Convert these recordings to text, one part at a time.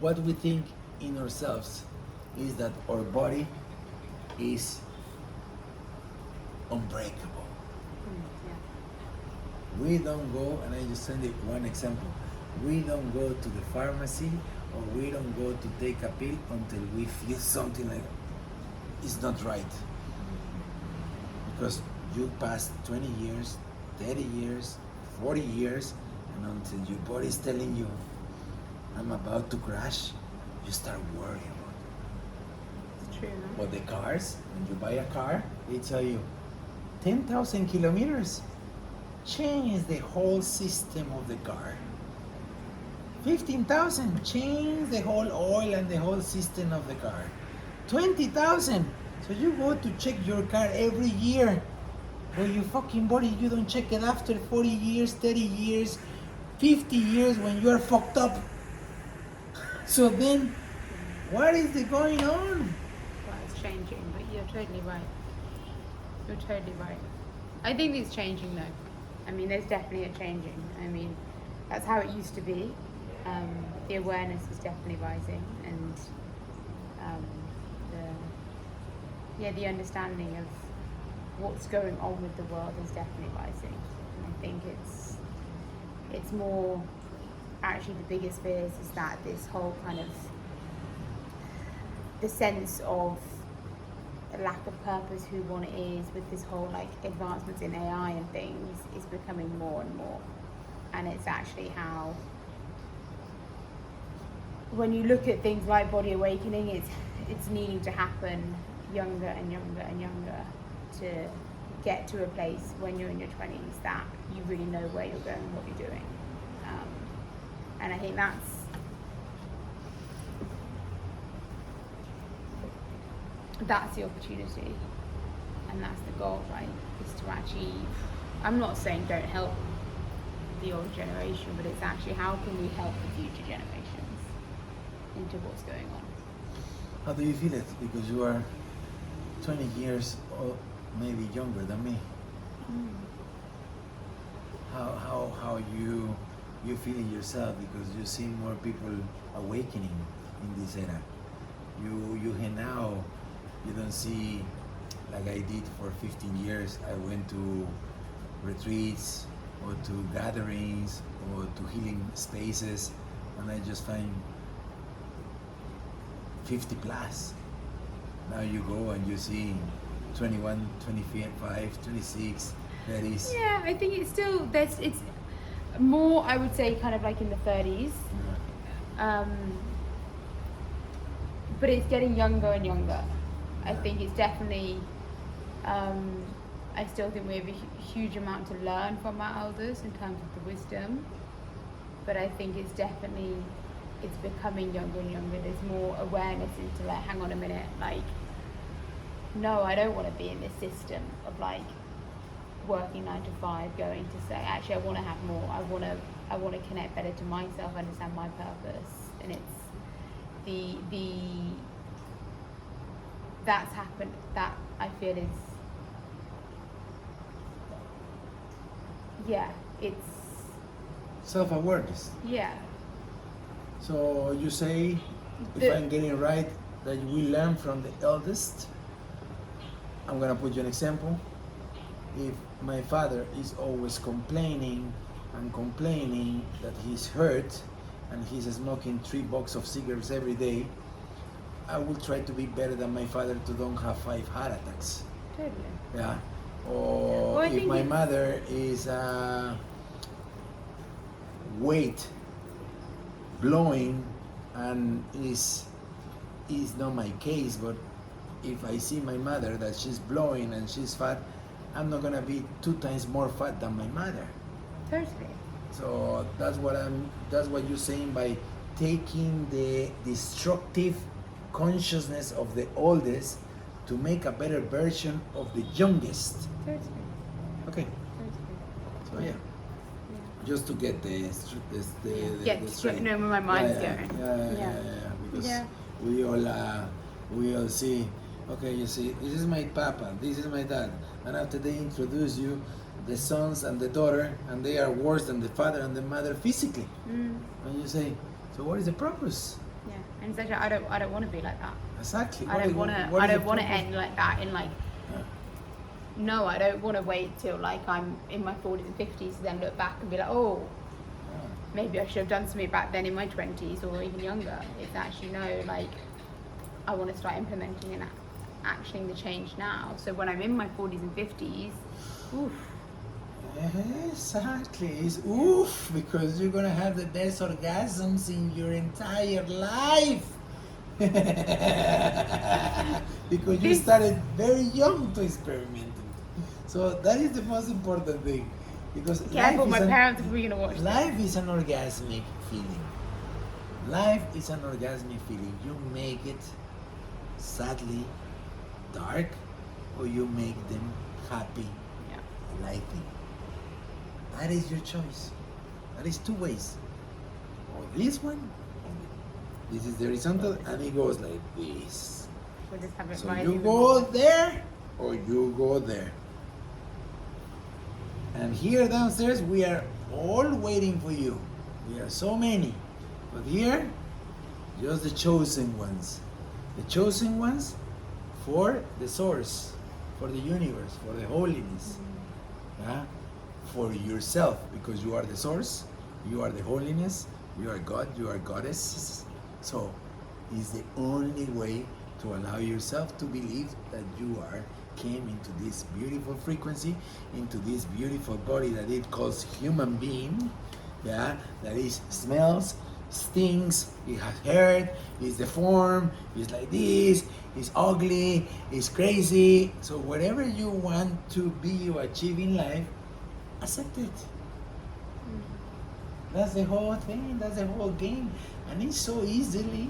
what we think in ourselves is that our body is unbreakable. We don't go, and I just send it one example. We don't go to the pharmacy or we don't go to take a pill until we feel something like it's not right. Because you passed 20 years, 30 years, 40 years, and until your body is telling you, I'm about to crash, you start worrying about it. It's true, no? But the cars, when you buy a car, they tell you 10,000 kilometers change the whole system of the car. 15,000 change the whole oil and the whole system of the car. 20,000, so you go to check your car every year. But your fucking body, you don't check it after 40 years, 30 years, 50 years when you are fucked up. So then, what is going on? Well, it's changing, but you're totally right. You're totally right. I think it's changing though. I mean, there's definitely a changing. I mean, that's how it used to be. The awareness is definitely rising, and the understanding of what's going on with the world is definitely rising. And I think it's more, actually the biggest fears is that this whole kind of, the sense of a lack of purpose, who one is, with this whole like advancements in AI and things, is becoming more and more. And it's actually how, when you look at things like body awakening, it's needing to happen younger and younger and younger to get to a place when you're in your 20s that you really know where you're going and what you're doing. And I think that's the opportunity, and that's the goal, right? Is to actually, I'm not saying don't help the old generation, but it's actually how can we help the future generations into what's going on. How do you feel it? Because you are 20 years or maybe younger than me. How you feel it yourself, because you see more people awakening in this era. You hang out, you don't see like I did for 15 years. I went to retreats or to gatherings or to healing spaces, and I just find 50 plus. Now you go and you see 21, 25, 26, 30s. Yeah, I think it's still, it's more, I would say, kind of like in the 30s. But it's getting younger and younger. I think it's definitely, I still think we have a huge amount to learn from our elders in terms of the wisdom. But I think it's definitely, it's becoming younger and younger. There's more awareness into like, hang on a minute, like, no, I don't want to be in this system of like working 9 to 5, going to say, actually, I want to have more. I want to connect better to myself, understand my purpose, and it's that's happened. That I feel is, yeah, it's Self-awareness. yeah. So you say, if I'm getting it right, that we learn from the eldest. I'm gonna put you an example. If my father is always complaining and complaining that he's hurt and he's smoking 3 boxes of cigarettes every day, I will try to be better than my father to don't have 5 heart attacks. Totally. Yeah. Or Well, if my mother is weight blowing and is not my case, but if I see my mother that she's blowing and she's fat, I'm not gonna be 2 times more fat than my mother. Totally. So that's what you're saying by taking the destructive consciousness of the oldest to make a better version of the youngest. Totally. Okay. Totally. So yeah. Just to get the straight. Know where my mind's going. Yeah. Because we all see. Okay, you see, this is my papa, this is my dad, and after they introduce you, the sons and the daughter, and they are worse than the father and the mother physically. And you say, so what is the purpose? Yeah, and it's actually, I don't want to be like that. Exactly. I don't want to. what I is the don't want to purpose? end like that. In like, Yeah. no, I don't want to wait till like I'm in my 40s and 50s to then look back and be like, oh, Yeah. maybe I should have done something back then in my 20s or even younger. It's actually no, like, I want to start implementing and actioning the change now. So when I'm in my 40s and 50s, oof, Exactly. It's oof, because you're gonna have the best orgasms in your entire life. Because you This- started very young to experiment. So that is the most important thing. Because careful, my an- parents are probably gonna watch this. life is an orgasmic feeling. Life is an orgasmic feeling. You make it sadly dark, or you make them happy, Yeah. lightly. That is your choice. That is two ways. Or this one, or this is the horizontal, and it goes like this. We'll just have it So rising you the go more. there, or you go there. And here downstairs, we are all waiting for you. We are so many. But here, just the chosen ones. The chosen ones for the source, for the universe, for the holiness. Yeah? For yourself, because you are the source, you are the holiness, you are God, you are goddess. So it's the only way to allow yourself to believe that you are came into this beautiful frequency, into this beautiful body that it calls human being, yeah, that is smells, stings, it has hair, it's deformed, it's like this, it's ugly, it's crazy. So whatever you want to be or achieve in life, accept it. That's the whole thing, that's the whole game. And it's so easily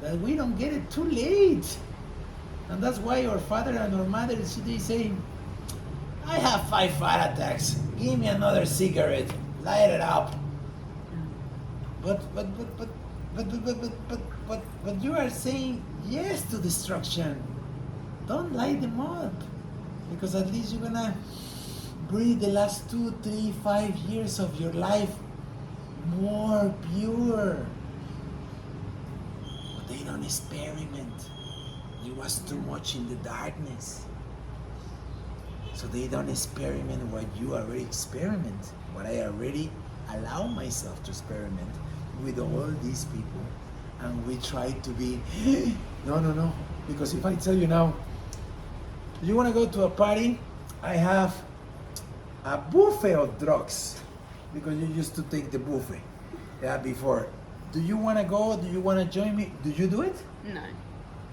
that we don't get it too late. And that's why our father and our mother, they say, I have 5 heart attacks. Give me another cigarette. Light it up. But you are saying yes to destruction. Don't light them up. Because at least you're gonna breathe the last 2, 3, 5 years of your life more pure. But they don't experiment. It was too much in the darkness. So they don't experiment what you already experiment, what I already allow myself to experiment with all these people. And we try to be, no. Because if I tell you now, you want to go to a party, I have a buffet of drugs. Because you used to take the buffet, yeah, before. Do you want to go? Do you want to join me? Do you do it? No,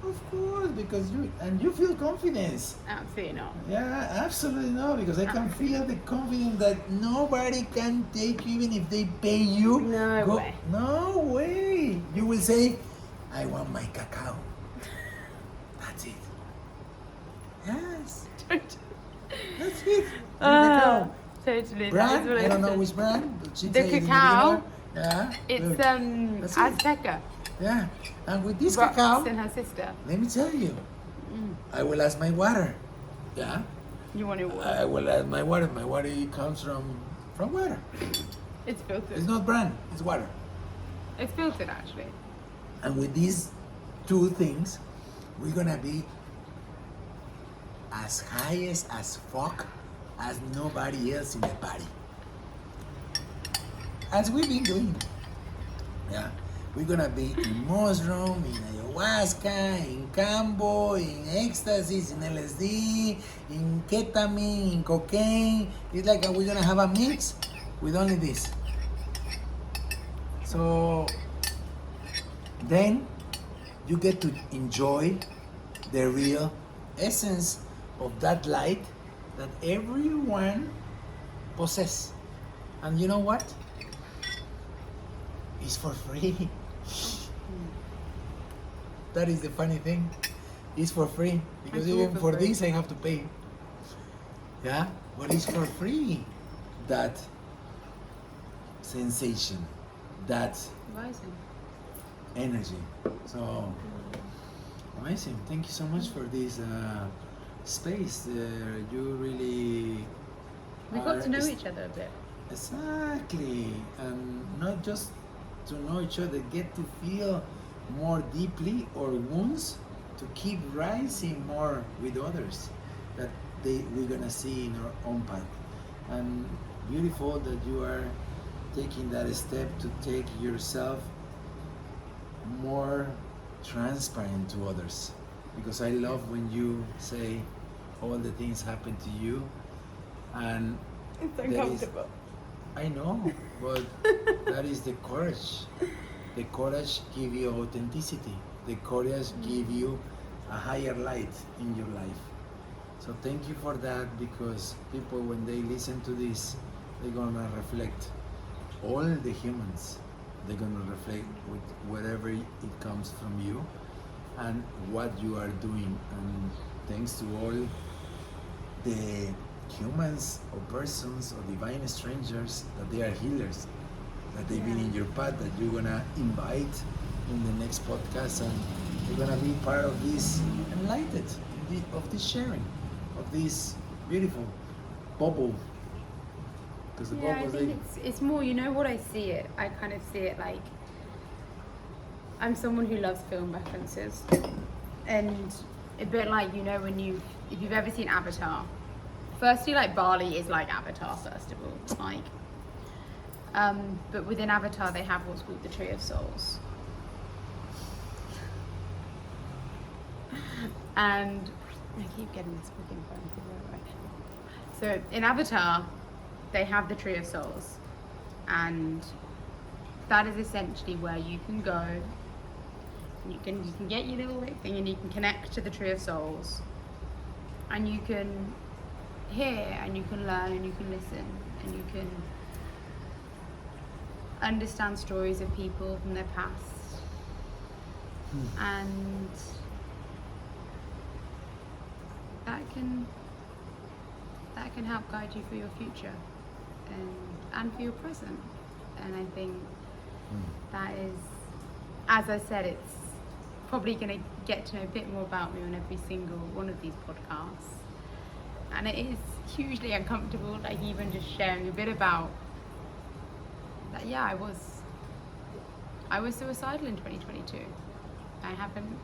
Of course, because you feel confidence. absolutely not. Yeah, absolutely no, because I can feel the confidence that nobody can take you even if they pay you. No way. No way. You will say, I want my cacao. That's it. Yes, that's it. Cacao. Totally. Brand? That is what I don't know said. which brand. But she The said in cacao, beginner. Yeah. It's look. That's it. Azteca. Yeah. And with this Rox cacao, and her sister. let me tell you, I will ask my water. Yeah. You want it? I will add my water. My water comes from water. It's filtered. It's not brand. It's water. It's filtered actually. And with these two things, we're gonna be as high as fuck as nobody else in the party. As we've been doing. Yeah. We're gonna be in mushroom, in ayahuasca, in cambo, in ecstasies, in LSD, in ketamine, in cocaine. It's like we're gonna have a mix with only this. So then you get to enjoy the real essence of that light that everyone possesses. And you know what? It's for free. That is the funny thing. It's for free. Because It's all even for for free. this I have to pay. Yeah? But it's for free. That sensation. That Rising. energy. So amazing. Thank you so much for this space. You really We got are to know est- each other a bit. Exactly. And not just to know each other, get to feel more deeply our wounds to keep rising more with others that we're gonna see in our own path. And beautiful that you are taking that step to take yourself more transparent to others, because I love when you say all the things happen to you, and It's there is- uncomfortable. I know, but that is the courage. The courage give you authenticity. The courage give you a higher light in your life. So thank you for that, because people, when they listen to this, they're gonna reflect. All the humans, they're gonna reflect with whatever it comes from you and what you are doing. And thanks to all the humans or persons or divine strangers that they are healers, that they've been in your path, that you're gonna invite in the next podcast, and they're gonna be part of this enlightened, of this sharing, of this beautiful bubble. Because the Yeah, I bubbles, think it's more, you know what I see it? I kind of see it like, I'm someone who loves film references. And a bit like, you know, if you've ever seen Avatar, firstly, like Bali is like Avatar, first of all. Like, but within Avatar, they have what's called the Tree of Souls. And I keep getting this book in front of me. So in Avatar, they have the Tree of Souls, and that is essentially where you can go. You can get your little thing, and you can connect to the Tree of Souls, and you can hear, and you can learn, and you can listen, and you can understand stories of people from their past, and that can help guide you for your future and for your present. And I think that is, as I said, it's probably going to get to know a bit more about me on every single one of these podcasts. And it is hugely uncomfortable, like even just sharing a bit about that. Yeah, I was suicidal in 2022. I haven't,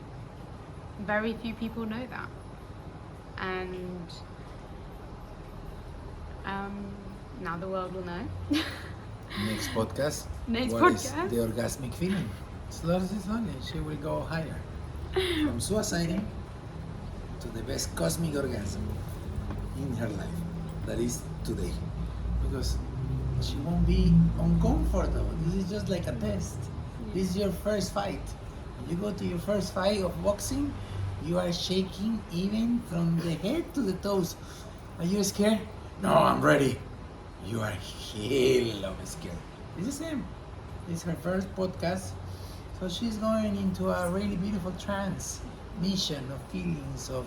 very few people know that. And now the world will know. next podcast. Next what podcast. is the orgasmic feeling? Slowly, she will go higher. From suiciding to the best cosmic orgasm in her life. That is today. Because she won't be uncomfortable. This is just like a test. This is your first fight. When you go to your first fight of boxing, you are shaking even from the head to the toes. Are you scared? No, I'm ready. You are hell of scared. It's the same. It's her first podcast. So she's going into a really beautiful trance mission of feelings of,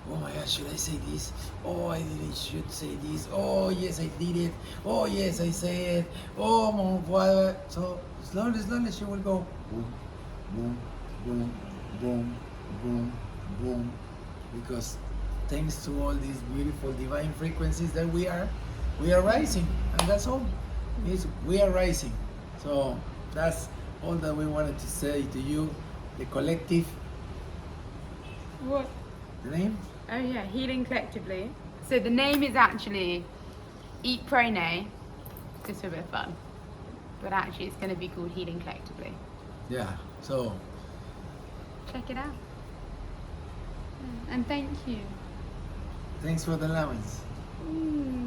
oh my gosh, should I say this? Oh, I didn't should say this. Oh, yes, I did it. Oh, yes, I say it. Oh, my God. So slowly, she will go boom, boom, boom, boom, boom, boom. Because thanks to all these beautiful divine frequencies that we are rising. And that's all. We are rising. So that's all that we wanted to say to you, the collective. What? The name? Oh yeah, Healing Collectively. So the name is actually Eat, Pray, Nay, just for a bit of fun. But actually it's going to be called Healing Collectively. Yeah, so Check it out. And thank you. thanks for the allowance. Mm.